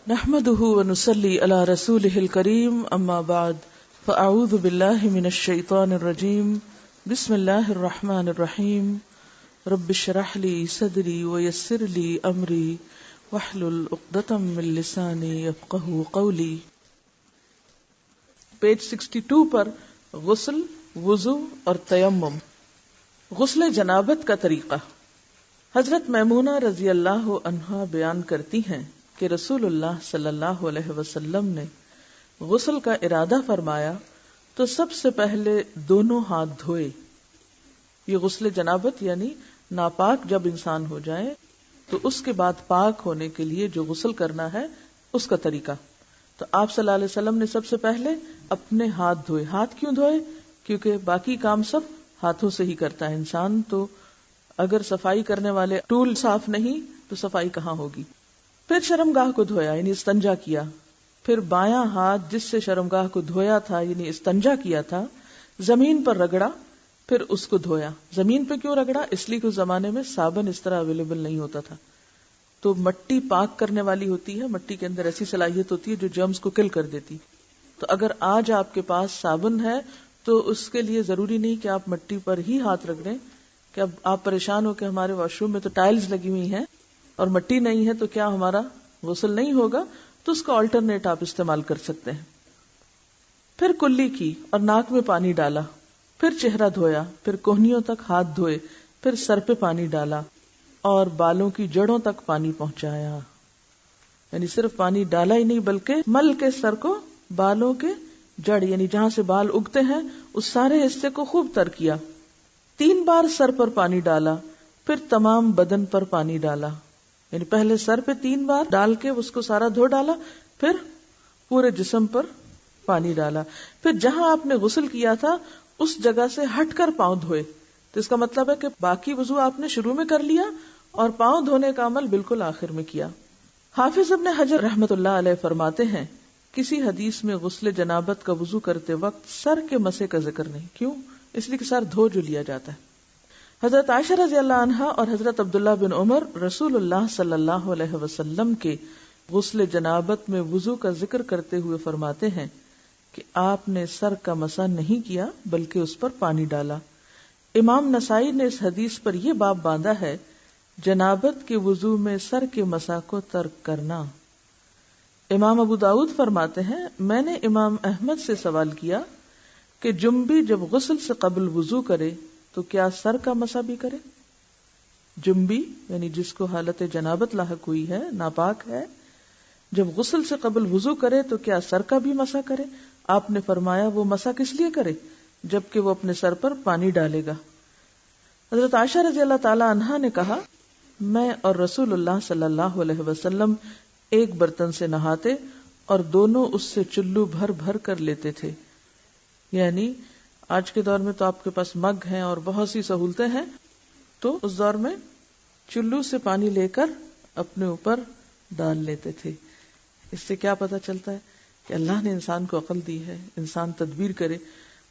نحمده ونصلي على رسوله الكريم اما بعد فاعوذ بالله من الشيطان الرجيم بسم الله الرحمن الرحيم رب اشرح لي صدري ويسر لي امري واحلل عقدة من لساني يفقهوا قولي. پیج 62 پر غسل، وضو اور تیمم. غسل جنابت کا طریقہ. حضرت میمونہ رضی اللہ عنہا بیان کرتی ہیں کہ رسول اللہ صلی اللہ علیہ وسلم نے غسل کا ارادہ فرمایا تو سب سے پہلے دونوں ہاتھ دھوئے. یہ غسل جنابت یعنی ناپاک جب انسان ہو جائے تو اس کے بعد پاک ہونے کے لیے جو غسل کرنا ہے اس کا طریقہ. تو آپ صلی اللہ علیہ وسلم نے سب سے پہلے اپنے ہاتھ دھوئے. ہاتھ کیوں دھوئے؟ کیونکہ باقی کام سب ہاتھوں سے ہی کرتا ہے انسان، تو اگر صفائی کرنے والے ٹول صاف نہیں تو صفائی کہاں ہوگی. پھر شرمگاہ کو دھویا یعنی استنجا کیا. پھر بایاں ہاتھ جس سے شرمگاہ کو دھویا تھا یعنی استنجا کیا تھا زمین پر رگڑا، پھر اس کو دھویا. زمین پہ کیوں رگڑا؟ اس لیے کہ اس زمانے میں صابن اس طرح اویلیبل نہیں ہوتا تھا، تو مٹی پاک کرنے والی ہوتی ہے، مٹی کے اندر ایسی صلاحیت ہوتی ہے جو جرمز کو کل کر دیتی. تو اگر آج آپ کے پاس صابن ہے تو اس کے لیے ضروری نہیں کہ آپ مٹی پر ہی ہاتھ رکھ دیں کہ اب آپ پریشان ہو کہ ہمارے واش روم میں تو ٹائلز لگی ہوئی ہیں اور مٹی نہیں ہے تو کیا ہمارا غسل نہیں ہوگا، تو اس کا آلٹرنیٹ آپ استعمال کر سکتے ہیں. پھر کلی کی اور ناک میں پانی ڈالا، پھر چہرہ دھویا، پھر کوہنیوں تک ہاتھ دھوئے، پھر سر پہ پانی ڈالا اور بالوں کی جڑوں تک پانی پہنچایا. یعنی صرف پانی ڈالا ہی نہیں بلکہ مل کے سر کو بالوں کے جڑ یعنی جہاں سے بال اگتے ہیں اس سارے حصے کو خوب تر کیا. 3 بار سر پر پانی ڈالا، پھر تمام بدن پر پانی ڈالا. یعنی پہلے سر پہ 3 بار ڈال کے اس کو سارا دھو ڈالا، پھر پورے جسم پر پانی ڈالا. پھر جہاں آپ نے غسل کیا تھا اس جگہ سے ہٹ کر پاؤں دھوئے. تو اس کا مطلب ہے کہ باقی وضو آپ نے شروع میں کر لیا اور پاؤں دھونے کا عمل بالکل آخر میں کیا. حافظ ابن حجر رحمۃ اللہ علیہ فرماتے ہیں کسی حدیث میں غسل جنابت کا وضو کرتے وقت سر کے مسے کا ذکر نہیں. کیوں؟ اس لیے کہ سر دھو جو لیا جاتا ہے. حضرت عائشہ رضی اللہ عنہا اور حضرت عبداللہ بن عمر رسول اللہ صلی اللہ علیہ وسلم کے غسل جنابت میں وضو کا ذکر کرتے ہوئے فرماتے ہیں کہ آپ نے سر کا مسا نہیں کیا بلکہ اس پر پانی ڈالا. امام نسائی نے اس حدیث پر یہ باب باندھا ہے جنابت کے وضو میں سر کے مسا کو ترک کرنا. امام ابو داؤد فرماتے ہیں میں نے امام احمد سے سوال کیا کہ جنبی جب غسل سے قبل وضو کرے تو کیا سر کا مسا بھی کرے؟ جنبی یعنی جس کو حالت جنابت لاحق ہوئی ہے، ناپاک ہے، جب غسل سے قبل وضو کرے تو کیا سر کا بھی مسا کرے؟ آپ نے فرمایا وہ مسا کس لیے کرے جبکہ وہ اپنے سر پر پانی ڈالے گا. حضرت عائشہ رضی اللہ تعالی عنہا نے کہا میں اور رسول اللہ صلی اللہ علیہ وسلم ایک برتن سے نہاتے اور دونوں اس سے چلو بھر بھر کر لیتے تھے. یعنی آج کے دور میں تو آپ کے پاس مگ ہیں اور بہت سی سہولتیں ہیں، تو اس دور میں چلو سے پانی لے کر اپنے اوپر ڈال لیتے تھے. اس سے کیا پتہ چلتا ہے کہ اللہ نے انسان کو عقل دی ہے، انسان تدبیر کرے.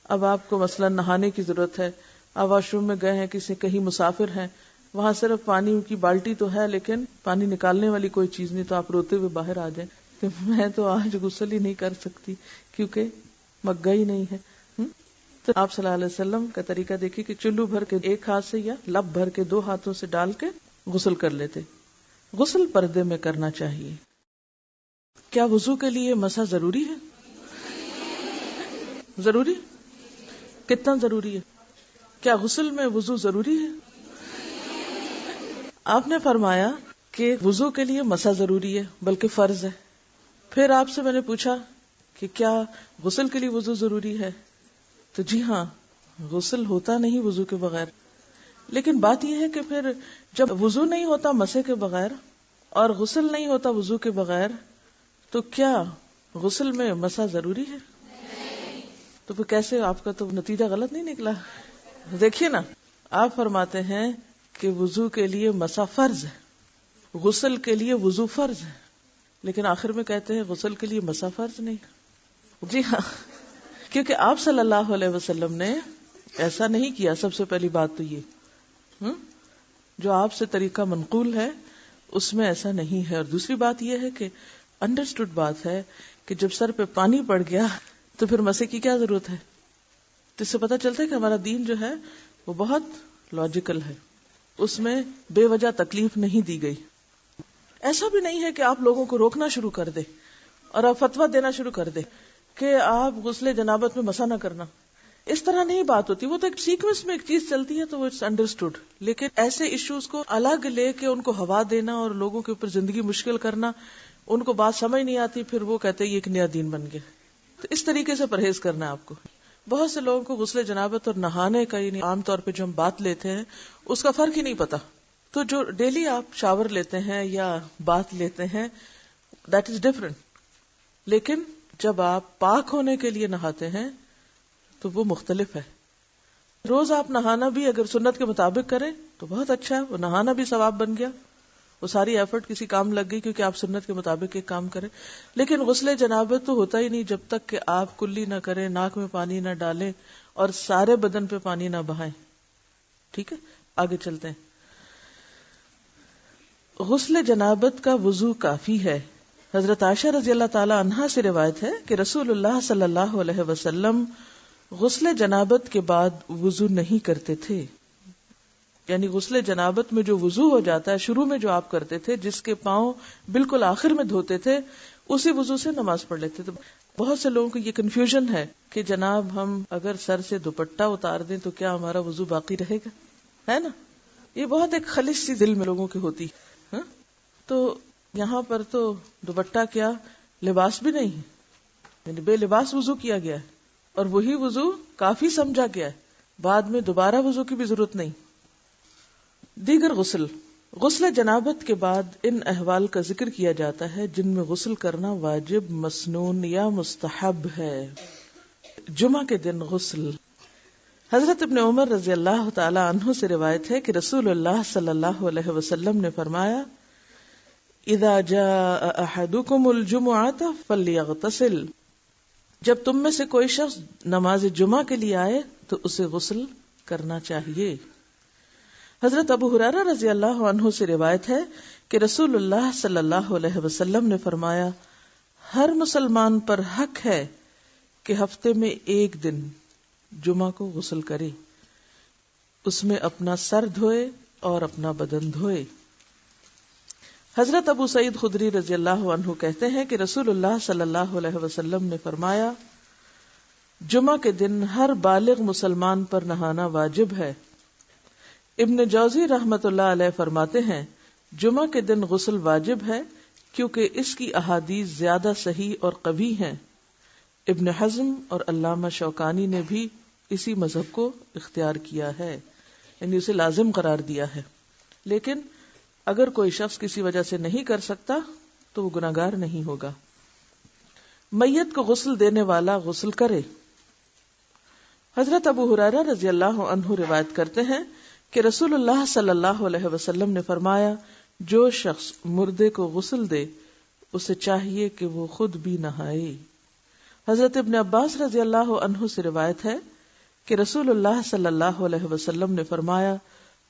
اب آپ کو مثلا نہانے کی ضرورت ہے، آپ واش روم میں گئے ہیں، کہیں مسافر ہیں، وہاں صرف پانی کی بالٹی تو ہے لیکن پانی نکالنے والی کوئی چیز نہیں، تو آپ روتے ہوئے باہر آ جائیں کہ میں تو آج غسل ہی نہیں کر سکتی کیونکہ مگا ہی نہیں ہے. تو آپ صلی اللہ علیہ وسلم کا طریقہ دیکھیے کہ چلو بھر کے ایک ہاتھ سے یا لب بھر کے 2 ہاتھوں سے ڈال کے غسل کر لیتے. غسل پردے میں کرنا چاہیے. کیا وضو کے لیے مسح ضروری ہے؟ ضروری؟ کتنا ضروری ہے؟ کیا غسل میں وضو ضروری ہے؟ آپ نے فرمایا کہ وضو کے لیے مسح ضروری ہے بلکہ فرض ہے. پھر آپ سے میں نے پوچھا کہ کیا غسل کے لیے وضو ضروری ہے؟ تو جی ہاں، غسل ہوتا نہیں وضو کے بغیر. لیکن بات یہ ہے کہ پھر جب وضو نہیں ہوتا مسح کے بغیر اور غسل نہیں ہوتا وضو کے بغیر تو کیا غسل میں مسح ضروری ہے؟ تو پھر کیسے؟ آپ کا تو نتیجہ غلط نہیں نکلا. دیکھیے نا، آپ فرماتے ہیں کہ وضو کے لیے مسح فرض ہے، غسل کے لیے وضو فرض ہے، لیکن آخر میں کہتے ہیں غسل کے لیے مسح فرض نہیں. جی ہاں، کیونکہ آپ صلی اللہ علیہ وسلم نے ایسا نہیں کیا. سب سے پہلی بات تو یہ جو آپ سے طریقہ منقول ہے اس میں ایسا نہیں ہے. اور دوسری بات یہ ہے کہ انڈرسٹوڈ بات ہے کہ جب سر پہ پانی پڑ گیا تو پھر مسے کی کیا ضرورت ہے. تو اس سے پتہ چلتا ہے کہ ہمارا دین جو ہے وہ بہت لاجیکل ہے، اس میں بے وجہ تکلیف نہیں دی گئی. ایسا بھی نہیں ہے کہ آپ لوگوں کو روکنا شروع کر دے اور آپ فتویٰ دینا شروع کر دے کہ آپ غسل جنابت میں مسا نہ کرنا. اس طرح نہیں بات ہوتی، وہ تو ایک سیکوینس میں ایک چیز چلتی ہے تو وہ اٹس انڈرسٹوڈ. لیکن ایسے ایشوز کو الگ لے کے ان کو ہوا دینا اور لوگوں کے اوپر زندگی مشکل کرنا، ان کو بات سمجھ نہیں آتی، پھر وہ کہتے ہیں یہ ایک نیا دین بن گیا. تو اس طریقے سے پرہیز کرنا ہے آپ کو. بہت سے لوگوں کو غسل جنابت اور نہانے کا یعنی عام طور پہ جو ہم بات لیتے ہیں اس کا فرق ہی نہیں پتا. تو جو ڈیلی آپ شاور لیتے ہیں یا بات لیتے ہیں دیٹ از ڈفرنٹ. لیکن جب آپ پاک ہونے کے لیے نہاتے ہیں تو وہ مختلف ہے. روز آپ نہانا بھی اگر سنت کے مطابق کریں تو بہت اچھا ہے، وہ نہانا بھی ثواب بن گیا، وہ ساری ایفرٹ کسی کام لگ گئی کیونکہ آپ سنت کے مطابق ایک کام کریں. لیکن غسل جنابت تو ہوتا ہی نہیں جب تک کہ آپ کلی نہ کریں، ناک میں پانی نہ ڈالیں اور سارے بدن پہ پانی نہ بہائیں. ٹھیک ہے، آگے چلتے ہیں. غسل جنابت کا وضو کافی ہے. حضرت عائشہ رضی اللہ تعالی عنہا سے روایت ہے کہ رسول اللہ صلی اللہ علیہ وسلم غسل جنابت کے بعد وضو نہیں کرتے تھے. یعنی غسل جنابت میں جو وضو ہو جاتا ہے شروع میں جو آپ کرتے تھے، جس کے پاؤں بالکل آخر میں دھوتے تھے، اسی وضو سے نماز پڑھ لیتے تھے. بہت سے لوگوں کو یہ کنفیوژن ہے کہ جناب ہم اگر سر سے دوپٹہ اتار دیں تو کیا ہمارا وضو باقی رہے گا، ہے نا. یہ بہت ایک خلش سی دل میں لوگوں کی ہوتی. تو یہاں پر تو دوپٹہ کیا لباس بھی نہیں ہے، یعنی بے لباس وضو کیا گیا ہے اور وہی وضو کافی سمجھا گیا ہے، بعد میں دوبارہ وضو کی بھی ضرورت نہیں. دیگر غسل جنابت کے بعد ان احوال کا ذکر کیا جاتا ہے جن میں غسل کرنا واجب، مسنون یا مستحب ہے. جمعہ کے دن غسل. حضرت ابن عمر رضی اللہ تعالی عنہ سے روایت ہے کہ رسول اللہ صلی اللہ علیہ وسلم نے فرمایا اذا جاء احدکم الجمعۃ فلیغتسل. جب تم میں سے کوئی شخص نماز جمعہ کے لیے آئے تو اسے غسل کرنا چاہیے. حضرت ابو ہریرہ رضی اللہ عنہ سے روایت ہے کہ رسول اللہ صلی اللہ علیہ وسلم نے فرمایا ہر مسلمان پر حق ہے کہ ہفتے میں ایک دن جمعہ کو غسل کرے، اس میں اپنا سر دھوئے اور اپنا بدن دھوئے. حضرت ابو سعید خدری رضی اللہ عنہ کہتے ہیں کہ رسول اللہ صلی اللہ علیہ وسلم نے فرمایا جمعہ کے دن ہر بالغ مسلمان پر نہانا واجب ہے. ابن جوزی رحمت اللہ علیہ فرماتے ہیں جمعہ کے دن غسل واجب ہے کیونکہ اس کی احادیث زیادہ صحیح اور قوی ہیں. ابن حزم اور علامہ شوکانی نے بھی اسی مذہب کو اختیار کیا ہے، یعنی اسے لازم قرار دیا ہے. لیکن اگر کوئی شخص کسی وجہ سے نہیں کر سکتا تو وہ گناہگار نہیں ہوگا. میت کو غسل دینے والا غسل کرے. حضرت ابو ہریرہ رضی اللہ عنہ روایت کرتے ہیں کہ رسول اللہ صلی اللہ علیہ وسلم نے فرمایا جو شخص مردے کو غسل دے اسے چاہیے کہ وہ خود بھی نہائے. حضرت ابن عباس رضی اللہ عنہ سے روایت ہے کہ رسول اللہ صلی اللہ علیہ وسلم نے فرمایا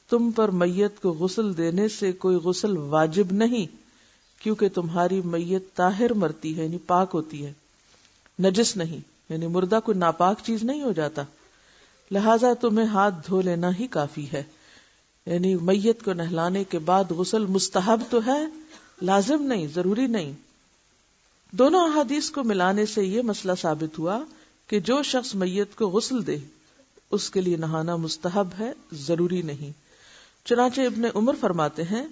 تم پر میت کو غسل دینے سے کوئی غسل واجب نہیں کیونکہ تمہاری میت طاہر مرتی ہے، یعنی پاک ہوتی ہے، نجس نہیں، یعنی مردہ کوئی ناپاک چیز نہیں ہو جاتا، لہذا تمہیں ہاتھ دھو لینا ہی کافی ہے. یعنی میت کو نہلانے کے بعد غسل مستحب تو ہے، لازم نہیں، ضروری نہیں. دونوں احادیث کو ملانے سے یہ مسئلہ ثابت ہوا کہ جو شخص میت کو غسل دے اس کے لیے نہانا مستحب ہے، ضروری نہیں. چنانچہ ابن عمر فرماتے ہیں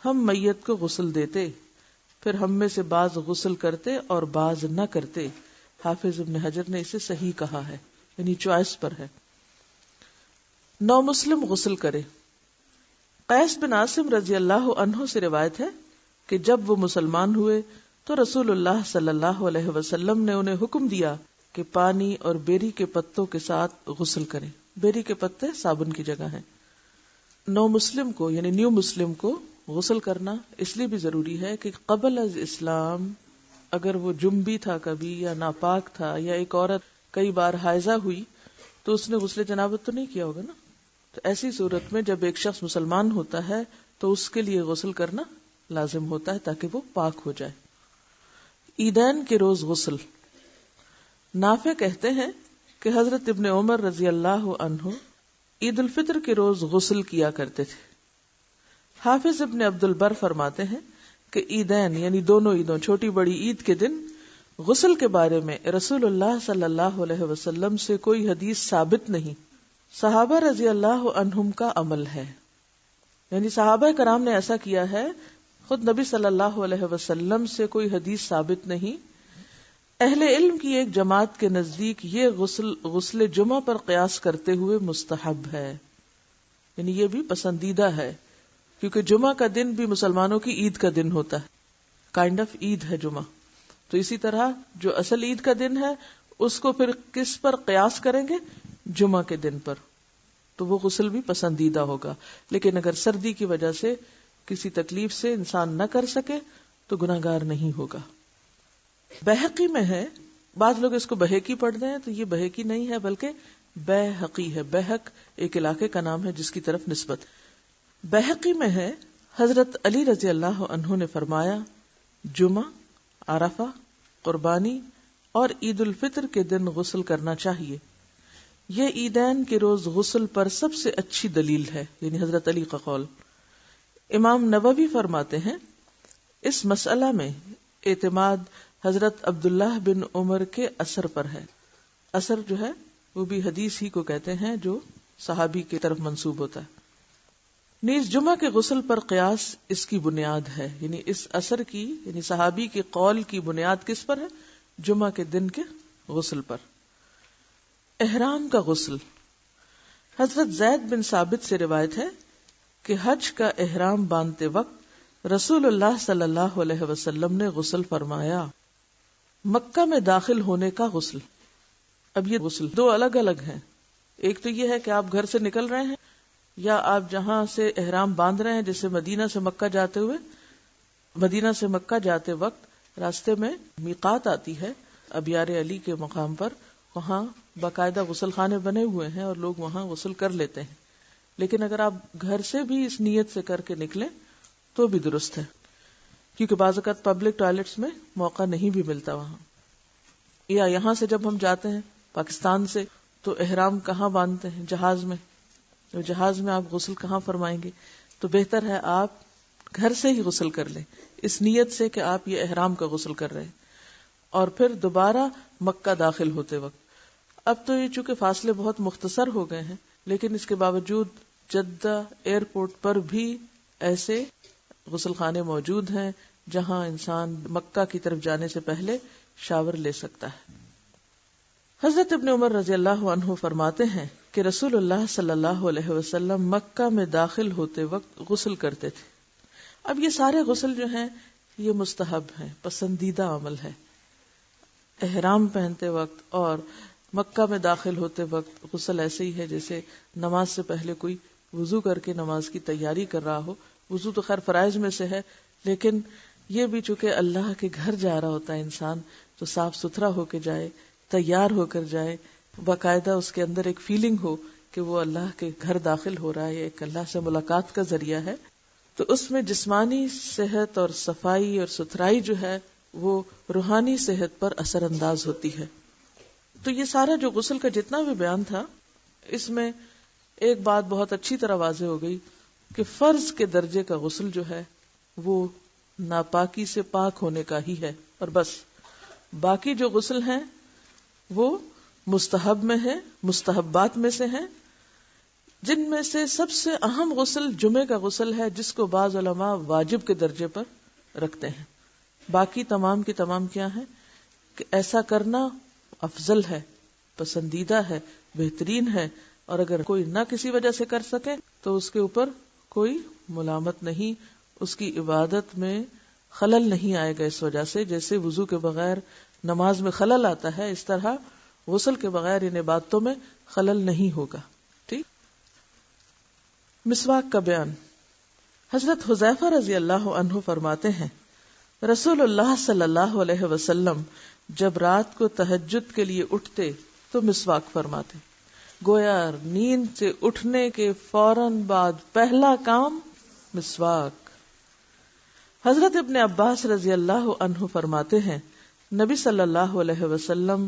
ہم میت کو غسل دیتے، پھر ہم میں سے بعض غسل کرتے اور بعض نہ کرتے. حافظ ابن حجر نے اسے صحیح کہا ہے، یعنی چوائس پر ہے. نو مسلم غسل کرے. قیس بن عاصم رضی اللہ عنہ سے روایت ہے کہ جب وہ مسلمان ہوئے تو رسول اللہ صلی اللہ علیہ وسلم نے انہیں حکم دیا کہ پانی اور بیری کے پتوں کے ساتھ غسل کریں. بیری کے پتے صابن کی جگہ ہیں. نو مسلم کو یعنی نیو مسلم کو غسل کرنا اس لیے بھی ضروری ہے کہ قبل از اسلام اگر وہ جنبی تھا کبھی یا ناپاک تھا یا ایک عورت کئی بار حائضہ ہوئی تو اس نے غسل جنابت تو نہیں کیا ہوگا نا. تو ایسی صورت میں جب ایک شخص مسلمان ہوتا ہے تو اس کے لیے غسل کرنا لازم ہوتا ہے تاکہ وہ پاک ہو جائے. عیدین کے روز غسل. نافع کہتے ہیں کہ حضرت ابن عمر رضی اللہ عنہ عید الفطر کے روز غسل کیا کرتے تھے. حافظ ابن عبد البر فرماتے ہیں کہ عیدین یعنی دونوں عیدوں چھوٹی بڑی عید کے دن غسل کے بارے میں رسول اللہ صلی اللہ علیہ وسلم سے کوئی حدیث ثابت نہیں، صحابہ رضی اللہ عنہم کا عمل ہے. یعنی صحابہ کرام نے ایسا کیا ہے، خود نبی صلی اللہ علیہ وسلم سے کوئی حدیث ثابت نہیں. اہل علم کی ایک جماعت کے نزدیک یہ غسل جمعہ پر قیاس کرتے ہوئے مستحب ہے، یعنی یہ بھی پسندیدہ ہے، کیونکہ جمعہ کا دن بھی مسلمانوں کی عید کا دن ہوتا ہے، کائنڈ آف عید ہے جمعہ. تو اسی طرح جو اصل عید کا دن ہے اس کو پھر کس پر قیاس کریں گے؟ جمعہ کے دن پر. تو وہ غسل بھی پسندیدہ ہوگا. لیکن اگر سردی کی وجہ سے کسی تکلیف سے انسان نہ کر سکے تو گناہگار نہیں ہوگا. بہقی میں ہے، بعض لوگ اس کو بہقی پڑھتے ہیں، تو یہ بہقی نہیں ہے بلکہ بہقی ہے. بہق ایک علاقے کا نام ہے جس کی طرف نسبت. بہقی میں ہے حضرت علی رضی اللہ عنہ نے فرمایا جمعہ، عرفہ، قربانی اور عید الفطر کے دن غسل کرنا چاہیے. یہ عیدین کے روز غسل پر سب سے اچھی دلیل ہے، یعنی حضرت علی کا قول. امام نووی فرماتے ہیں اس مسئلہ میں اعتماد حضرت عبداللہ بن عمر کے اثر پر ہے. اثر جو ہے وہ بھی حدیث ہی کو کہتے ہیں جو صحابی کی طرف منسوب ہوتا ہے. نیز جمعہ کے غسل پر قیاس اس کی بنیاد ہے، یعنی اس اثر کی، یعنی صحابی کے قول کی بنیاد کس پر ہے؟ جمعہ کے دن کے غسل پر. احرام کا غسل. حضرت زید بن ثابت سے روایت ہے کہ حج کا احرام باندھتے وقت رسول اللہ صلی اللہ علیہ وسلم نے غسل فرمایا. مکہ میں داخل ہونے کا غسل. اب یہ غسل دو الگ الگ ہیں. ایک تو یہ ہے کہ آپ گھر سے نکل رہے ہیں یا آپ جہاں سے احرام باندھ رہے ہیں، جیسے مدینہ سے مکہ جاتے وقت راستے میں میقات آتی ہے ابیار علی کے مقام پر، وہاں باقاعدہ غسل خانے بنے ہوئے ہیں اور لوگ وہاں غسل کر لیتے ہیں. لیکن اگر آپ گھر سے بھی اس نیت سے کر کے نکلیں تو بھی درست ہے، کیونکہ بعض اوقات پبلک ٹوائلٹس میں موقع نہیں بھی ملتا وہاں. یا یہاں سے جب ہم جاتے ہیں پاکستان سے تو احرام کہاں باندھتے ہیں؟ جہاز میں. تو جہاز میں آپ غسل کہاں فرمائیں گے؟ تو بہتر ہے آپ گھر سے ہی غسل کر لیں اس نیت سے کہ آپ یہ احرام کا غسل کر رہے ہیں. اور پھر دوبارہ مکہ داخل ہوتے وقت، اب تو یہ چونکہ فاصلے بہت مختصر ہو گئے ہیں، لیکن اس کے باوجود جدہ ایئرپورٹ پر بھی ایسے غسل خانے موجود ہیں جہاں انسان مکہ کی طرف جانے سے پہلے شاور لے سکتا ہے. حضرت ابن عمر رضی اللہ عنہ فرماتے ہیں کہ رسول اللہ صلی اللہ علیہ وسلم مکہ میں داخل ہوتے وقت غسل کرتے تھے. اب یہ سارے غسل جو ہیں یہ مستحب ہیں، پسندیدہ عمل ہے. احرام پہنتے وقت اور مکہ میں داخل ہوتے وقت غسل ایسے ہی ہے جیسے نماز سے پہلے کوئی وضو کر کے نماز کی تیاری کر رہا ہو. وضو تو خیر فرائض میں سے ہے، لیکن یہ بھی چونکہ اللہ کے گھر جا رہا ہوتا ہے انسان، تو صاف ستھرا ہو کے جائے، تیار ہو کر جائے، باقاعدہ اس کے اندر ایک فیلنگ ہو کہ وہ اللہ کے گھر داخل ہو رہا ہے، ایک اللہ سے ملاقات کا ذریعہ ہے. تو اس میں جسمانی صحت اور صفائی اور ستھرائی جو ہے وہ روحانی صحت پر اثر انداز ہوتی ہے. تو یہ سارا جو غسل کا جتنا بھی بیان تھا، اس میں ایک بات بہت اچھی طرح واضح ہو گئی کہ فرض کے درجے کا غسل جو ہے وہ ناپاکی سے پاک ہونے کا ہی ہے، اور بس. باقی جو غسل ہیں وہ مستحب میں ہیں، مستحبات میں سے ہیں، جن میں سے سب سے اہم غسل جمعے کا غسل ہے، جس کو بعض علماء واجب کے درجے پر رکھتے ہیں. باقی تمام کی تمام کیا ہیں کہ ایسا کرنا افضل ہے، پسندیدہ ہے، بہترین ہے، اور اگر کوئی نہ کسی وجہ سے کر سکے تو اس کے اوپر کوئی ملامت نہیں، اس کی عبادت میں خلل نہیں آئے گا اس وجہ سے. جیسے وضو کے بغیر نماز میں خلل آتا ہے، اس طرح غسل کے بغیر ان عبادتوں میں خلل نہیں ہوگا. ٹھیک. مسواک کا بیان. حضرت حذیفہ رضی اللہ عنہ فرماتے ہیں رسول اللہ صلی اللہ علیہ وسلم جب رات کو تہجد کے لیے اٹھتے تو مسواک فرماتے. گویا نیند سے اٹھنے کے فوراً بعد پہلا کام مسواک. حضرت ابن عباس رضی اللہ عنہ فرماتے ہیں نبی صلی اللہ علیہ وسلم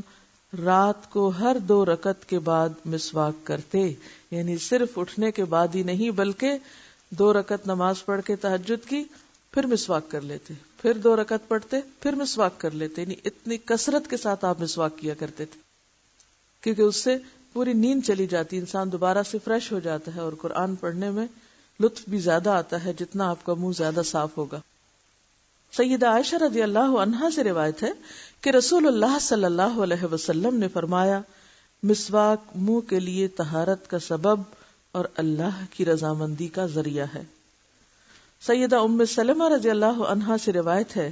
رات کو ہر 2 رکعت کے بعد مسواک کرتے، یعنی صرف اٹھنے کے بعد ہی نہیں بلکہ 2 رکعت نماز پڑھ کے تہجد کی پھر مسواک کر لیتے، پھر 2 رکعت پڑھتے پھر مسواک کر لیتے، یعنی اتنی کثرت کے ساتھ آپ مسواک کیا کرتے تھے کیونکہ اس سے پوری نیند چلی جاتی، انسان دوبارہ سے فریش ہو جاتا ہے اور قرآن پڑھنے میں لطف بھی زیادہ آتا ہے جتنا آپ کا منہ زیادہ صاف ہوگا۔ سیدہ عائشہ رضی اللہ عنہا سے روایت ہے کہ رسول اللہ صلی اللہ علیہ وسلم نے فرمایا، مسواک منہ کے لیے طہارت کا سبب اور اللہ کی رضامندی کا ذریعہ ہے۔ سیدہ ام سلمہ رضی اللہ عنہا سے روایت ہے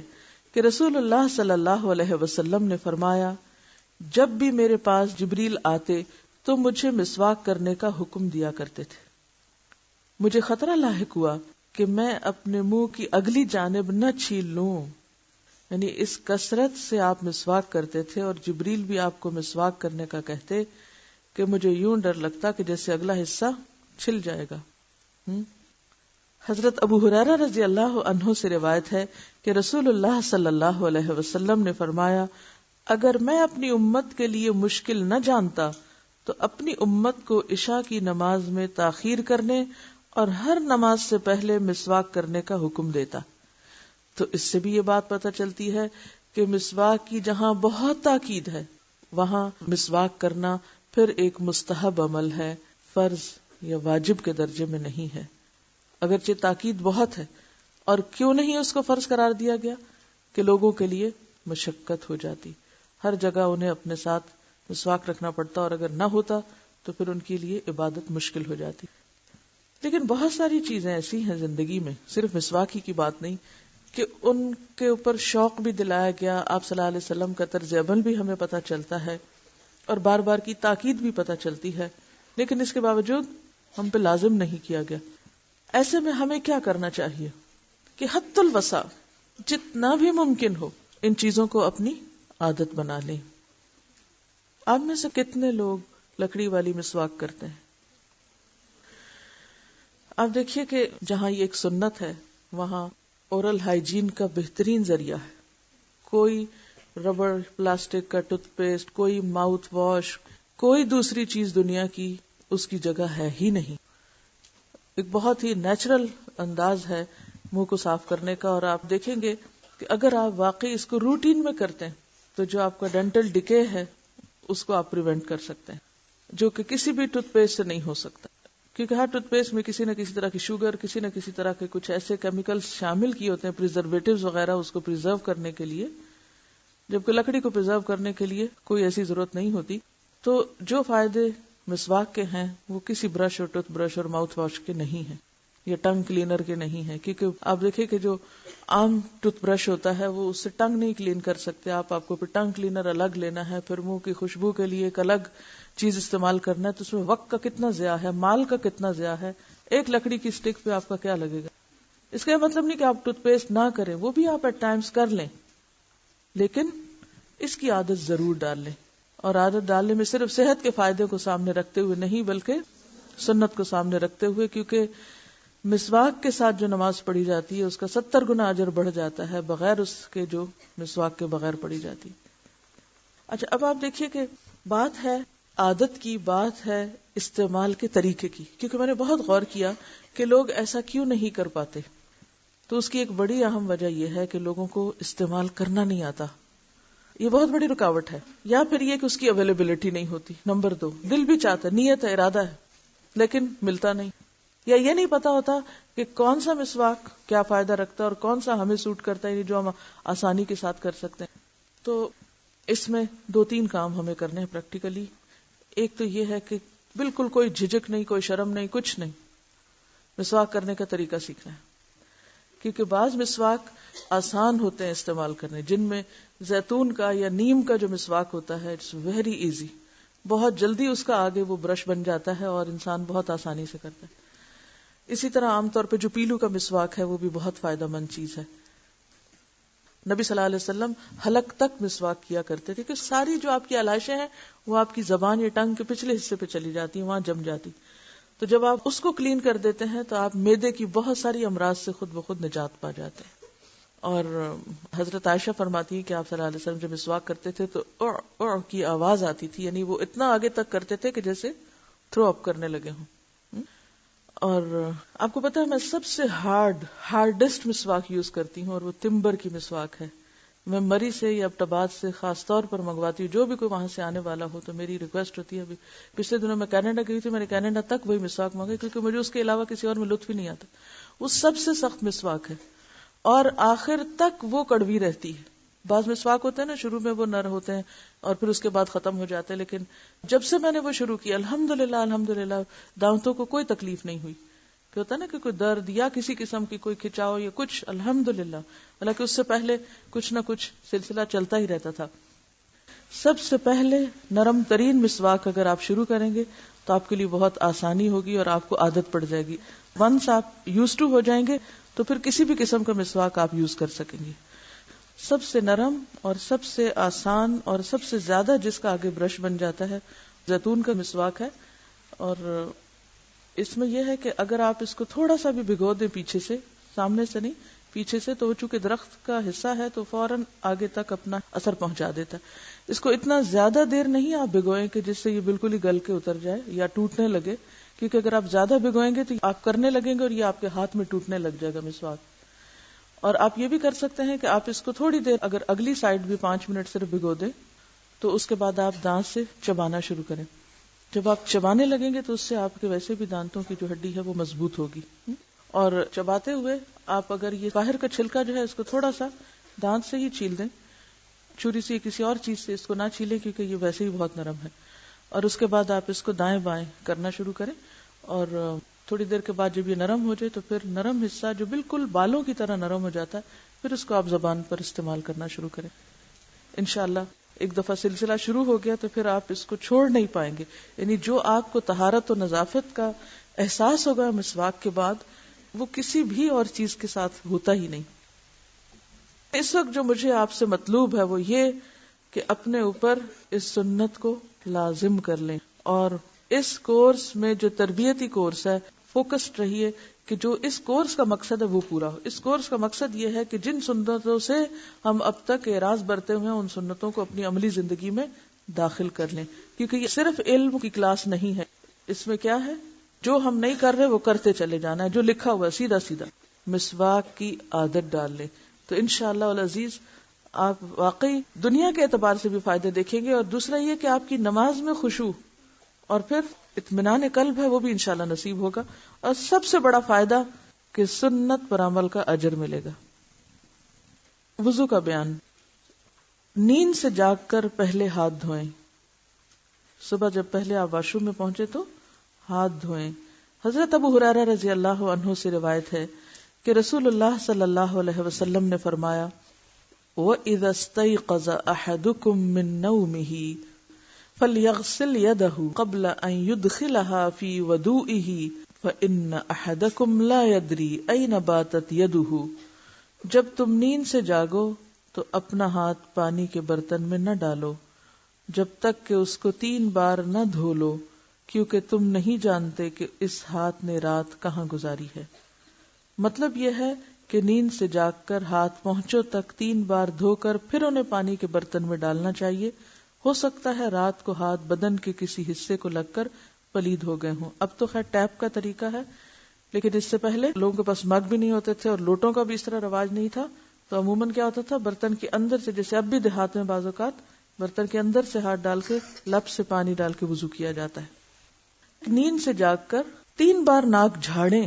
کہ رسول اللہ صلی اللہ علیہ وسلم نے فرمایا، جب بھی میرے پاس جبریل آتے تو مجھے مسواک کرنے کا حکم دیا کرتے تھے۔ مجھے خطرہ لاحق ہوا کہ میں اپنے منہ کی اگلی جانب نہ چھیل لوں، یعنی اس کثرت سے آپ مسواک کرتے تھے اور جبریل بھی آپ کو مسواک کرنے کا کہتے کہ مجھے یوں ڈر لگتا کہ جیسے اگلا حصہ چھل جائے گا۔ حضرت ابو ہریرہ رضی اللہ عنہ سے روایت ہے کہ رسول اللہ صلی اللہ علیہ وسلم نے فرمایا، اگر میں اپنی امت کے لیے مشکل نہ جانتا تو اپنی امت کو عشاء کی نماز میں تاخیر کرنے اور ہر نماز سے پہلے مسواک کرنے کا حکم دیتا۔ تو اس سے بھی یہ بات پتہ چلتی ہے کہ مسواک کی جہاں بہت تاکید ہے وہاں مسواک کرنا پھر ایک مستحب عمل ہے، فرض یا واجب کے درجے میں نہیں ہے، اگرچہ تاکید بہت ہے۔ اور کیوں نہیں اس کو فرض قرار دیا گیا؟ کہ لوگوں کے لیے مشقت ہو جاتی، ہر جگہ انہیں اپنے ساتھ مسواک رکھنا پڑتا، اور اگر نہ ہوتا تو پھر ان کے لیے عبادت مشکل ہو جاتی۔ لیکن بہت ساری چیزیں ایسی ہیں زندگی میں، صرف مسواک ہی کی بات نہیں، کہ ان کے اوپر شوق بھی دلایا گیا، آپ صلی اللہ علیہ وسلم کا طرز عمل بھی ہمیں پتہ چلتا ہے اور بار بار کی تاکید بھی پتہ چلتی ہے، لیکن اس کے باوجود ہم پہ لازم نہیں کیا گیا۔ ایسے میں ہمیں کیا کرنا چاہیے کہ حد الوسع جتنا بھی ممکن ہو ان چیزوں کو اپنی عادت بنا لیں۔ آپ میں سے کتنے لوگ لکڑی والی مسواک کرتے ہیں؟ آپ دیکھیے کہ جہاں یہ ایک سنت ہے وہاں اورل ہائیجین کا بہترین ذریعہ ہے۔ کوئی ربڑ، پلاسٹک کا ٹوتھ پیسٹ، کوئی ماؤتھ واش، کوئی دوسری چیز دنیا کی اس کی جگہ ہے ہی نہیں۔ ایک بہت ہی نیچرل انداز ہے منہ کو صاف کرنے کا، اور آپ دیکھیں گے کہ اگر آپ واقعی اس کو روٹین میں کرتے ہیں تو جو آپ کا ڈینٹل ڈکے ہے اس کو آپ پریونٹ کر سکتے ہیں، جو کہ کسی بھی ٹوتھ پیسٹ سے نہیں ہو سکتا، کیونکہ ہر ٹوتھ پیسٹ میں کسی نہ کسی طرح کی شوگر، کسی نہ کسی طرح کے کچھ ایسے کیمیکلز شامل کیے ہوتے ہیں، پریزرویٹیوز وغیرہ، اس کو پریزرو کرنے کے لیے، جبکہ لکڑی کو پریزرو کرنے کے لیے کوئی ایسی ضرورت نہیں ہوتی۔ تو جو فائدے مسواک کے ہیں وہ کسی برش اور ٹوتھ برش اور ماؤتھ واش کے نہیں ہیں، یا ٹنگ کلینر کے نہیں ہیں، کیونکہ آپ دیکھیں کہ جو عام ٹوتھ برش ہوتا ہے وہ اس سے ٹنگ نہیں کلین کر سکتے، آپ کو پھر ٹنگ کلینر الگ لینا ہے، پھر منہ کی خوشبو کے لیے ایک الگ چیز استعمال کرنا ہے، تو اس میں وقت کا کتنا ضیاع ہے، مال کا کتنا ضیاع ہے۔ ایک لکڑی کی سٹک پہ آپ کا کیا لگے گا؟ اس کا مطلب نہیں کہ آپ ٹوتھ پیسٹ نہ کریں، وہ بھی آپ ایٹ ٹائمز کر لیں، لیکن اس کی عادت ضرور ڈال لیں، اور عادت ڈالنے میں صرف صحت کے فائدے کو سامنے رکھتے ہوئے نہیں بلکہ سنت کو سامنے رکھتے ہوئے، کیونکہ مسواک کے ساتھ جو نماز پڑھی جاتی ہے اس کا 70 گنا اجر بڑھ جاتا ہے بغیر اس کے جو مسواک کے بغیر پڑھی جاتی۔ اچھا، اب آپ دیکھیے کہ بات ہے عادت کی، بات ہے استعمال کے طریقے کی، کیونکہ میں نے بہت غور کیا کہ لوگ ایسا کیوں نہیں کر پاتے، تو اس کی ایک بڑی اہم وجہ یہ ہے کہ لوگوں کو استعمال کرنا نہیں آتا، یہ بہت بڑی رکاوٹ ہے، یا پھر یہ کہ اس کی اویلیبلٹی نہیں ہوتی۔ نمبر 2، دل بھی چاہتا ہے، نیت ہے، ارادہ ہے، لیکن ملتا نہیں، یا یہ نہیں پتا ہوتا کہ کون سا مسواک کیا فائدہ رکھتا ہے اور کون سا ہمیں سوٹ کرتا ہے، جو ہم آسانی کے ساتھ کر سکتے ہیں۔ تو اس میں 2-3 کام ہمیں کرنے ہیں پریکٹیکلی۔ ایک تو یہ ہے کہ بالکل کوئی جھجک نہیں، کوئی شرم نہیں، کچھ نہیں، مسواک کرنے کا طریقہ سیکھنا ہے، کیونکہ بعض مسواک آسان ہوتے ہیں استعمال کرنے، جن میں زیتون کا یا نیم کا جو مسواک ہوتا ہے اٹس ویری ایزی، بہت جلدی اس کا آگے وہ برش بن جاتا ہے اور انسان بہت آسانی سے کرتا ہے۔ اسی طرح عام طور پہ جو پیلو کا مسواک ہے وہ بھی بہت فائدہ مند چیز ہے۔ نبی صلی اللہ علیہ وسلم حلق تک مسواک کیا کرتے تھے کہ ساری جو آپ کی علائشیں ہیں وہ آپ کی زبان یا ٹنگ کے پچھلے حصے پہ چلی جاتی ہیں، وہاں جم جاتی، تو جب آپ اس کو کلین کر دیتے ہیں تو آپ معدے کی بہت ساری امراض سے خود بخود نجات پا جاتے ہیں۔ اور حضرت عائشہ فرماتی ہے کہ آپ صلی اللہ علیہ وسلم جب مسواک کرتے تھے تو اع کی آواز آتی تھی، یعنی وہ اتنا آگے تک کرتے تھے کہ جیسے تھرو اپ کرنے لگے ہوں. اور آپ کو پتا ہے میں سب سے ہارڈسٹ مسواک یوز کرتی ہوں، اور وہ تمبر کی مسواک ہے. میں مری سے یا ابٹاباد سے خاص طور پر منگواتی ہوں. جو بھی کوئی وہاں سے آنے والا ہو تو میری ریکویسٹ ہوتی ہے. ابھی پچھلے دنوں میں کینیڈا گئی تھی، میں نے کینیڈا تک وہی مسواک منگائی کیونکہ مجھے اس کے علاوہ کسی اور میں لطف ہی نہیں آتا. وہ سب سے سخت مسواک ہے اور آخر تک وہ کڑوی رہتی ہے. بعض مسواک ہوتے ہیں نا شروع میں وہ نر ہوتے ہیں اور پھر اس کے بعد ختم ہو جاتے ہیں، لیکن جب سے میں نے وہ شروع کیا الحمدللہ دانتوں کو کوئی تکلیف نہیں ہوئی. کہ ہوتا ہے نا کہ کوئی درد یا کسی قسم کی کوئی کھچاؤ یا کچھ، الحمدللہ. حالانکہ اس سے پہلے کچھ نہ کچھ سلسلہ چلتا ہی رہتا تھا. سب سے پہلے نرم ترین مسواک اگر آپ شروع کریں گے تو آپ کے لیے بہت آسانی ہوگی اور آپ کو عادت پڑ جائے گی. ونس آپ یوز ٹو ہو جائیں گے تو پھر کسی بھی قسم کا مسواک آپ یوز کر سکیں گے. سب سے نرم اور سب سے آسان اور سب سے زیادہ جس کا آگے برش بن جاتا ہے زیتون کا مسواک ہے. اور اس میں یہ ہے کہ اگر آپ اس کو تھوڑا سا بھی بھگو دیں پیچھے سے، سامنے سے نہیں پیچھے سے، تو وہ چونکہ درخت کا حصہ ہے تو فوراً آگے تک اپنا اثر پہنچا دیتا ہے. اس کو اتنا زیادہ دیر نہیں آپ بھگوئیں کہ جس سے یہ بالکل ہی گل کے اتر جائے یا ٹوٹنے لگے، کیونکہ اگر آپ زیادہ بھگوئیں گے تو آپ کرنے لگیں گے اور یہ آپ کے ہاتھ میں ٹوٹنے لگ جائے گا مسواک. اور آپ یہ بھی کر سکتے ہیں کہ آپ اس کو تھوڑی دیر اگر اگلی سائڈ بھی 5 منٹ صرف بھگو دیں تو اس کے بعد آپ دانت سے چبانا شروع کریں. جب آپ چبانے لگیں گے تو اس سے آپ کے ویسے بھی دانتوں کی جو ہڈی ہے وہ مضبوط ہوگی. اور چباتے ہوئے آپ اگر یہ باہر کا چھلکا جو ہے اس کو تھوڑا سا دانت سے ہی چھیل دیں، چھری سے کسی اور چیز سے اس کو نہ چھیلیں کیونکہ یہ ویسے ہی بہت نرم ہے. اور اس کے بعد آپ اس کو دائیں بائیں کرنا شروع کریں اور تھوڑی دیر کے بعد جب یہ نرم ہو جائے تو پھر نرم حصہ جو بالکل بالوں کی طرح نرم ہو جاتا ہے پھر اس کو آپ زبان پر استعمال کرنا شروع کریں. انشاءاللہ ایک دفعہ سلسلہ شروع ہو گیا تو پھر آپ اس کو چھوڑ نہیں پائیں گے. یعنی جو آپ کو طہارت و نظافت کا احساس ہوگا مسواک کے بعد وہ کسی بھی اور چیز کے ساتھ ہوتا ہی نہیں. اس وقت جو مجھے آپ سے مطلوب ہے وہ یہ کہ اپنے اوپر اس سنت کو لازم کر لیں اور اس کورس میں جو تربیتی کورس ہے فوکسڈ رہیے کہ جو اس کورس کا مقصد ہے وہ پورا ہو. اس کورس کا مقصد یہ ہے کہ جن سنتوں سے ہم اب تک اعراض برتے ہوئے ہیں ان سنتوں کو اپنی عملی زندگی میں داخل کر لیں، کیونکہ یہ صرف علم کی کلاس نہیں ہے. اس میں کیا ہے، جو ہم نہیں کر رہے وہ کرتے چلے جانا ہے، جو لکھا ہوا ہے سیدھا سیدھا. مسواک کی عادت ڈال لیں تو انشاءاللہ العزیز آپ واقعی دنیا کے اعتبار سے بھی فائدے دیکھیں گے. اور دوسرا یہ کہ آپ کی نماز میں خشوع اور پھر اطمینان قلب ہے وہ بھی انشاءاللہ نصیب ہوگا. اور سب سے بڑا فائدہ کہ سنت پر عمل کا اجر ملے گا. وضو کا بیان. نیند سے جاگ کر پہلے ہاتھ دھوئیں. صبح جب پہلے آپ واش روم میں پہنچے تو ہاتھ دھوئیں. حضرت ابو ہریرہ رضی اللہ عنہ سے روایت ہے کہ رسول اللہ صلی اللہ علیہ وسلم نے فرمایا وَإِذَا اسْتَيْقَظَ أَحَدُكُم مِّن نَّوْمِهِ فَلْيَغْسِلْ يَدَهُ قَبْلَ أَن يُدْخِلَهَا فِي وَضُوئِهِ فَإِنَّ أَحَدَكُمْ لَا يَدْرِي أَيْنَ بَاتَتْ يَدُهُ. جب تم نیند سے جاگو تو اپنا ہاتھ پانی کے برتن میں نہ ڈالو جب تک کہ اس کو 3 بار نہ دھو لو، کیونکہ تم نہیں جانتے کہ اس ہاتھ نے رات کہاں گزاری ہے. مطلب یہ ہے کہ نیند سے جاگ کر ہاتھ پہنچو تک 3 بار دھو کر پھر انہیں پانی کے برتن میں ڈالنا چاہیے. ہو سکتا ہے رات کو ہاتھ بدن کے کسی حصے کو لگ کر پلید ہو گئے ہوں. اب تو خیر ٹیپ کا طریقہ ہے، لیکن اس سے پہلے لوگوں کے پاس مگ بھی نہیں ہوتے تھے اور لوٹوں کا بھی اس طرح رواج نہیں تھا. تو عموماً کیا ہوتا تھا، برتن کے اندر سے، جیسے اب بھی دیہات میں بعض اوقات برتن کے اندر سے ہاتھ ڈال کے لب سے پانی ڈال کے وضو کیا جاتا ہے. نیند سے جاگ کر 3 بار ناک جھاڑیں.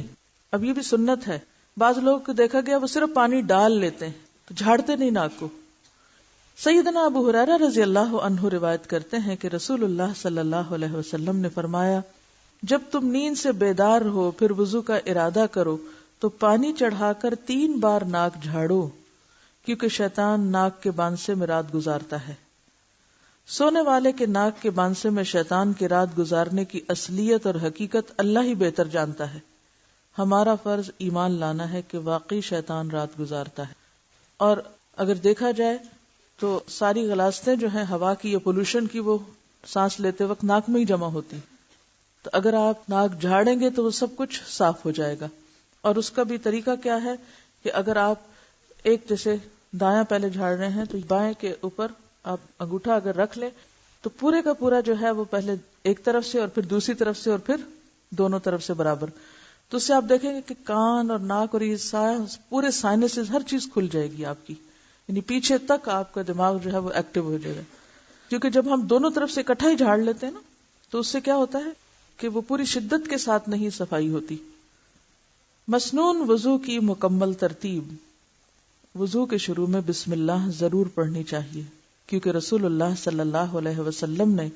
اب یہ بھی سنت ہے. بعض لوگوں کو دیکھا گیا وہ صرف پانی ڈال لیتے ہیں تو جھاڑتے نہیں ناک کو. سیدنا ابو ہریرہ رضی اللہ عنہ روایت کرتے ہیں کہ رسول اللہ صلی اللہ علیہ وسلم نے فرمایا جب تم نیند سے بیدار ہو پھر وضو کا ارادہ کرو تو پانی چڑھا کر 3 بار ناک جھاڑو، کیونکہ شیطان ناک کے بانسے میں رات گزارتا ہے. سونے والے کے ناک کے بانسے میں شیطان کی رات گزارنے کی اصلیت اور حقیقت اللہ ہی بہتر جانتا ہے. ہمارا فرض ایمان لانا ہے کہ واقعی شیطان رات گزارتا ہے. اور اگر دیکھا جائے تو ساری غلاظتیں جو ہیں ہوا کی یا پولوشن کی وہ سانس لیتے وقت ناک میں ہی جمع ہوتی. تو اگر آپ ناک جھاڑیں گے تو وہ سب کچھ صاف ہو جائے گا. اور اس کا بھی طریقہ کیا ہے کہ اگر آپ ایک جیسے دایاں پہلے جھاڑ رہے ہیں تو بائیں کے اوپر آپ انگوٹھا اگر رکھ لیں تو پورے کا پورا جو ہے وہ پہلے ایک طرف سے اور پھر دوسری طرف سے اور پھر دونوں طرف سے برابر. تو اس سے آپ دیکھیں گے کہ کان اور ناک اور یہ پورے سائنسز ہر چیز کھل جائے گی آپ کی, یعنی پیچھے تک آپ کا دماغ جو ہے وہ ایکٹیو ہو جائے گا. کیونکہ جب ہم دونوں طرف سے اکٹھا ہی جھاڑ لیتے ہیں نا تو اس سے کیا ہوتا ہے کہ وہ پوری شدت کے ساتھ نہیں صفائی ہوتی. مسنون وضو کی مکمل ترتیب. وضو کے شروع میں بسم اللہ ضرور پڑھنی چاہیے, کیونکہ رسول اللہ صلی اللہ علیہ وسلم نے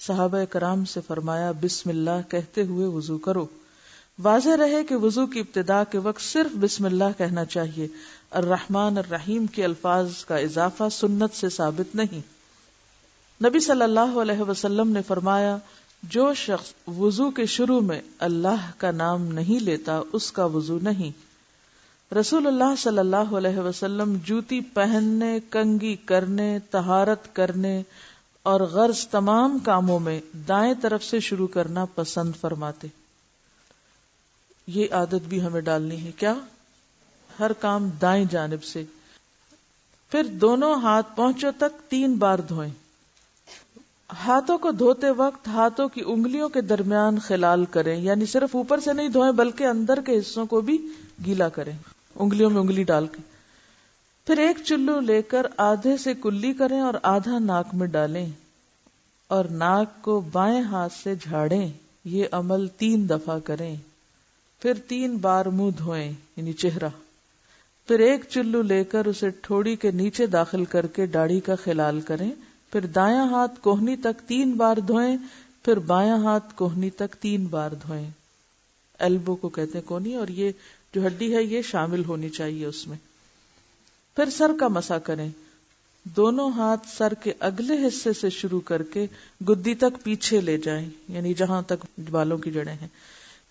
صحابہ کرام سے فرمایا بسم اللہ کہتے ہوئے وضو کرو. واضح رہے کہ وضو کی ابتدا کے وقت صرف بسم اللہ کہنا چاہیے. الرحمن الرحیم کے الفاظ کا اضافہ سنت سے ثابت نہیں. نبی صلی اللہ علیہ وسلم نے فرمایا جو شخص وضو کے شروع میں اللہ کا نام نہیں لیتا اس کا وضو نہیں. رسول اللہ صلی اللہ علیہ وسلم جوتی پہننے, کنگھی کرنے, طہارت کرنے اور غرض تمام کاموں میں دائیں طرف سے شروع کرنا پسند فرماتے. یہ عادت بھی ہمیں ڈالنی ہے. کیا؟ ہر کام دائیں جانب سے. پھر دونوں ہاتھ پہنچوں تک 3 بار دھوئیں. ہاتھوں کو دھوتے وقت ہاتھوں کی انگلیوں کے درمیان خلال کریں, یعنی صرف اوپر سے نہیں دھوئیں بلکہ اندر کے حصوں کو بھی گیلا کریں, انگلیوں میں انگلی ڈال کے. پھر ایک چلو لے کر آدھے سے کلی کریں اور آدھا ناک میں ڈالیں اور ناک کو بائیں ہاتھ سے جھاڑیں. یہ عمل 3 دفعہ کریں. پھر 3 بار منہ دھوئیں یعنی چہرہ. پھر ایک چلو لے کر اسے ٹھوڑی کے نیچے داخل کر کے داڑھی کا خلال کریں. پھر دایاں ہاتھ کوہنی تک 3 بار دھوئیں. پھر بایاں ہاتھ کوہنی تک 3 بار دھوئیں. ایلبو کو کہتے ہیں کونی, اور یہ جو ہڈی ہے یہ شامل ہونی چاہیے اس میں. پھر سر کا مسح کریں. دونوں ہاتھ سر کے اگلے حصے سے شروع کر کے گدی تک پیچھے لے جائیں, یعنی جہاں تک بالوں کی جڑیں ہیں.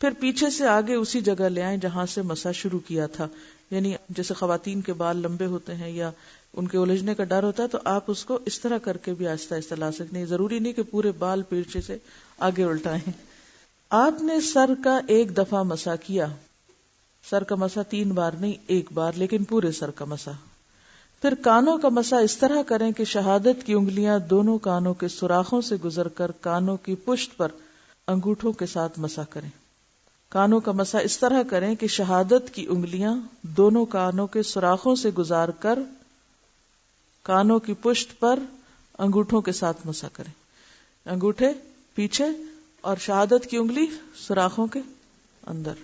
پھر پیچھے سے آگے اسی جگہ لے آئیں جہاں سے مسح شروع کیا تھا. یعنی جیسے خواتین کے بال لمبے ہوتے ہیں یا ان کے الجھنے کا ڈر ہوتا ہے تو آپ اس کو اس طرح کر کے بھی آہستہ آہستہ لا سکتے ہیں. ضروری نہیں کہ پورے بال پیچھے سے آگے الٹائیں. آپ نے سر کا 1 دفعہ مسح کیا. سر کا مسح 3 بار نہیں 1 بار, لیکن پورے سر کا مسح. پھر کانوں کا مسح اس طرح کریں کہ شہادت کی انگلیاں دونوں کانوں کے سوراخوں سے گزر کر کانوں کی پشت پر انگوٹھوں کے ساتھ مسح کریں. کانوں کا مسح اس طرح کریں کہ شہادت کی انگلیاں دونوں کانوں کے سوراخوں سے گزار کر کانوں کی پشت پر انگوٹھوں کے ساتھ مسح کریں. انگوٹھے پیچھے اور شہادت کی انگلی سوراخوں کے اندر.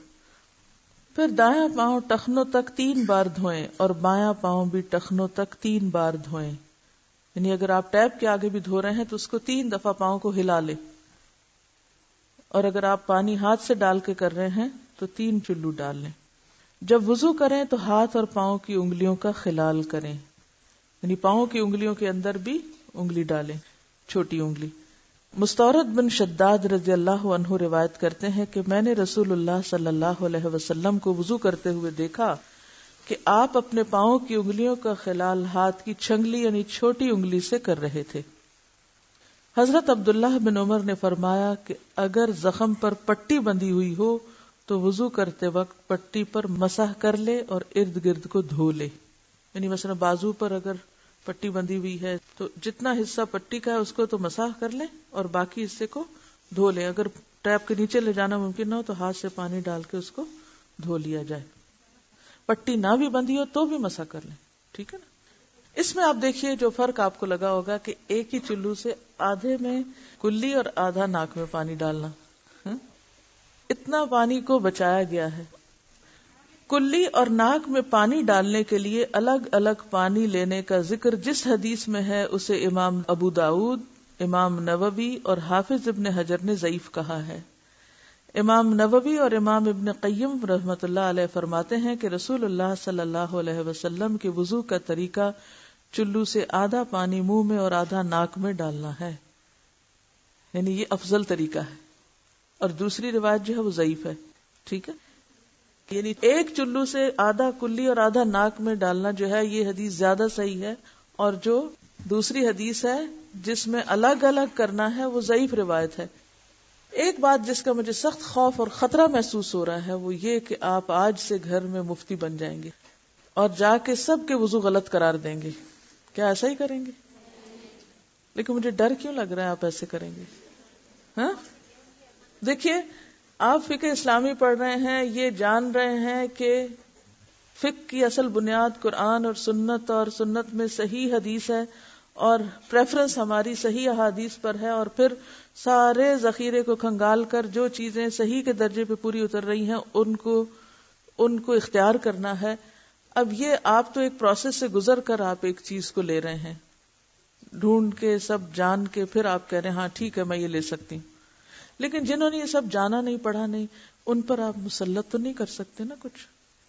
پھر دایاں پاؤں ٹخنوں تک 3 بار دھوئیں اور بایاں پاؤں بھی ٹخنوں تک 3 بار دھوئیں. یعنی اگر آپ ٹیپ کے آگے بھی دھو رہے ہیں تو اس کو 3 دفعہ پاؤں کو ہلا لیں, اور اگر آپ پانی ہاتھ سے ڈال کے کر رہے ہیں تو 3 چلو ڈال لیں. جب وضو کریں تو ہاتھ اور پاؤں کی انگلیوں کا خلال کریں, یعنی پاؤں کی انگلیوں کے اندر بھی انگلی ڈالیں, چھوٹی انگلی. مستورد بن شداد رضی اللہ عنہ روایت کرتے ہیں کہ میں نے رسول اللہ صلی اللہ علیہ وسلم کو وضو کرتے ہوئے دیکھا کہ آپ اپنے پاؤں کی انگلیوں کا خلال ہاتھ کی چھنگلی یعنی چھوٹی انگلی سے کر رہے تھے. حضرت عبداللہ بن عمر نے فرمایا کہ اگر زخم پر پٹی بندھی ہوئی ہو تو وضو کرتے وقت پٹی پر مسح کر لے اور ارد گرد کو دھو لے. یعنی مثلا بازو پر اگر پٹی بندھی ہوئی ہے تو جتنا حصہ پٹی کا ہے اس کو تو مسح کر لیں اور باقی حصے کو دھو لیں. اگر ٹیپ کے نیچے لے جانا ممکن نہ ہو تو ہاتھ سے پانی ڈال کے اس کو دھو لیا جائے. پٹی نہ بھی بندھی ہو تو بھی مسح کر لیں, ٹھیک ہے نا. اس میں آپ دیکھیے جو فرق آپ کو لگا ہوگا کہ ایک ہی چلو سے آدھے میں کلی اور آدھا ناک میں پانی ڈالنا, اتنا پانی کو بچایا گیا ہے. کلی اور ناک میں پانی ڈالنے کے لیے الگ الگ پانی لینے کا ذکر جس حدیث میں ہے اسے امام ابو داؤد, امام نووی اور حافظ ابن حجر نے ضعیف کہا ہے. امام نووی اور امام ابن قیم رحمۃ اللہ علیہ فرماتے ہیں کہ رسول اللہ صلی اللہ علیہ وسلم کے وضو کا طریقہ چلو سے آدھا پانی منہ میں اور آدھا ناک میں ڈالنا ہے, یعنی یہ افضل طریقہ ہے. اور دوسری روایت جو ہے وہ ضعیف ہے, ٹھیک ہے. یعنی ایک چلو سے آدھا کلی اور آدھا ناک میں ڈالنا جو ہے یہ حدیث زیادہ صحیح ہے, اور جو دوسری حدیث ہے جس میں الگ الگ کرنا ہے وہ ضعیف روایت ہے. ایک بات جس کا مجھے سخت خوف اور خطرہ محسوس ہو رہا ہے وہ یہ کہ آپ آج سے گھر میں مفتی بن جائیں گے. اور جا کے سب کے وضو غلط قرار دیں گے. کیا ایسا ہی کریں گے؟ لیکن مجھے ڈر کیوں لگ رہا ہے آپ ایسے کریں گے؟ ہاں دیکھیے، آپ فقہ اسلامی پڑھ رہے ہیں، یہ جان رہے ہیں کہ فقہ کی اصل بنیاد قرآن اور سنت میں صحیح حدیث ہے، اور پریفرنس ہماری صحیح احادیث پر ہے، اور پھر سارے ذخیرے کو کھنگال کر جو چیزیں صحیح کے درجے پہ پوری اتر رہی ہیں ان کو اختیار کرنا ہے. اب یہ آپ تو ایک پروسیس سے گزر کر آپ ایک چیز کو لے رہے ہیں، ڈھونڈ کے سب جان کے، پھر آپ کہہ رہے ہیں ہاں ٹھیک ہے میں یہ لے سکتی ہوں. لیکن جنہوں نے یہ سب جانا نہیں پڑھا نہیں، ان پر آپ مسلط تو نہیں کر سکتے نا کچھ.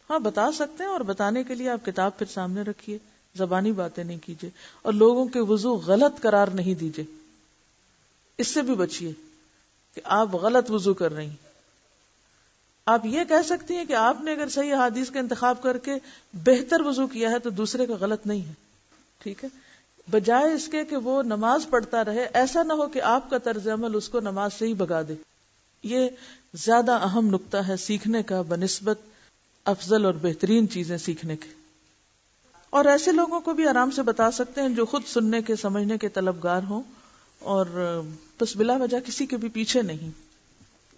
ہاں بتا سکتے ہیں، اور بتانے کے لیے آپ کتاب پھر سامنے رکھیے، زبانی باتیں نہیں کیجیے، اور لوگوں کے وضو غلط قرار نہیں دیجیے. اس سے بھی بچیے کہ آپ غلط وضو کر رہی ہیں. آپ یہ کہہ سکتی ہیں کہ آپ نے اگر صحیح حدیث کا انتخاب کر کے بہتر وضو کیا ہے تو دوسرے کا غلط نہیں ہے، ٹھیک ہے، بجائے اس کے کہ وہ نماز پڑھتا رہے. ایسا نہ ہو کہ آپ کا طرز عمل اس کو نماز سے ہی بھگا دے. یہ زیادہ اہم نقطہ ہے سیکھنے کا بنسبت افضل اور بہترین چیزیں سیکھنے کے. اور ایسے لوگوں کو بھی آرام سے بتا سکتے ہیں جو خود سننے کے سمجھنے کے طلبگار ہوں، اور بس بلا وجہ کسی کے بھی پیچھے نہیں.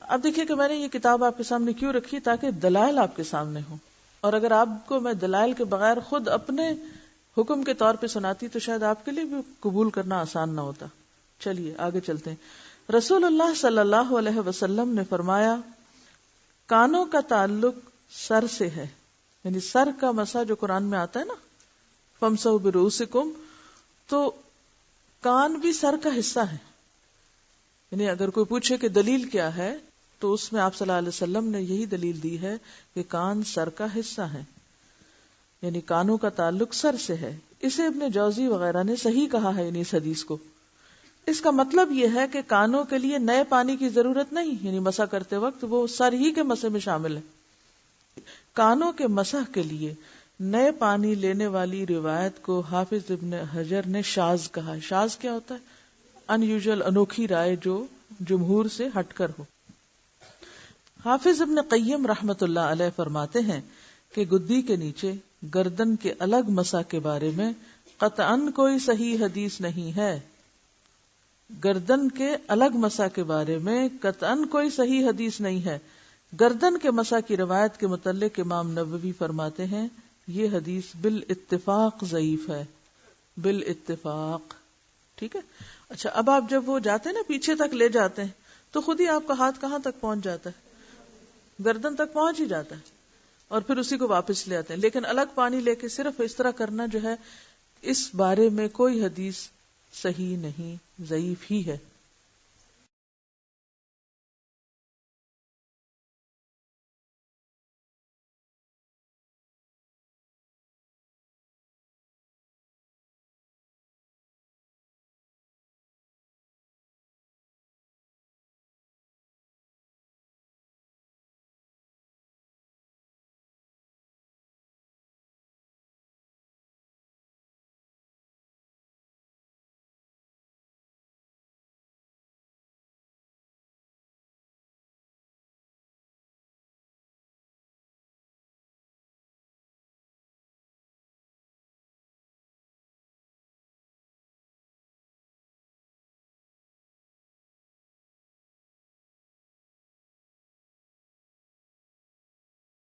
اب دیکھیے کہ میں نے یہ کتاب آپ کے سامنے کیوں رکھی، تاکہ دلائل آپ کے سامنے ہوں، اور اگر آپ کو میں دلائل کے بغیر خود اپنے حکم کے طور پہ سناتی تو شاید آپ کے لیے بھی قبول کرنا آسان نہ ہوتا. چلیے آگے چلتے ہیں. رسول اللہ صلی اللہ علیہ وسلم نے فرمایا، کانوں کا تعلق سر سے ہے، یعنی سر کا مسح جو قرآن میں آتا ہے نا، فَامْسَحُوا بِرُؤُوسِكُمْ، تو کان بھی سر کا حصہ ہے. یعنی اگر کوئی پوچھے کہ دلیل کیا ہے تو اس میں آپ صلی اللہ علیہ وسلم نے یہی دلیل دی ہے کہ کان سر کا حصہ ہے، یعنی کانوں کا تعلق سر سے ہے. اسے ابن جوزی وغیرہ نے صحیح کہا ہے یعنی اس حدیث کو. اس کا مطلب یہ ہے کہ کانوں کے لیے نئے پانی کی ضرورت نہیں، یعنی مسح کرتے وقت وہ سر ہی کے مسح میں شامل ہے. کانوں کے مسح کے لیے نئے پانی لینے والی روایت کو حافظ ابن حجر نے شاذ کہا. شاذ کیا ہوتا ہے؟ ان یوزول، انوکھی رائے جو جمہور سے ہٹ کر ہو. حافظ ابن قیم رحمت اللہ علیہ فرماتے ہیں کہ گدی کے نیچے گردن کے الگ مسح کے بارے میں قطعاً کوئی صحیح حدیث نہیں ہے. گردن کے الگ مسح کے بارے میں قطعاً کوئی صحیح حدیث نہیں ہے. گردن کے مسح کی روایت کے متعلق امام نووی فرماتے ہیں یہ حدیث بالاتفاق ضعیف ہے، بالاتفاق. ٹھیک ہے. اچھا، اب آپ جب وہ جاتے ہیں نا پیچھے تک لے جاتے ہیں تو خود ہی آپ کا ہاتھ کہاں تک پہنچ جاتا ہے؟ گردن تک پہنچ ہی جاتا ہے، اور پھر اسی کو واپس لے آتے ہیں. لیکن الگ پانی لے کے صرف اس طرح کرنا جو ہے، اس بارے میں کوئی حدیث صحیح نہیں، ضعیف ہی ہے.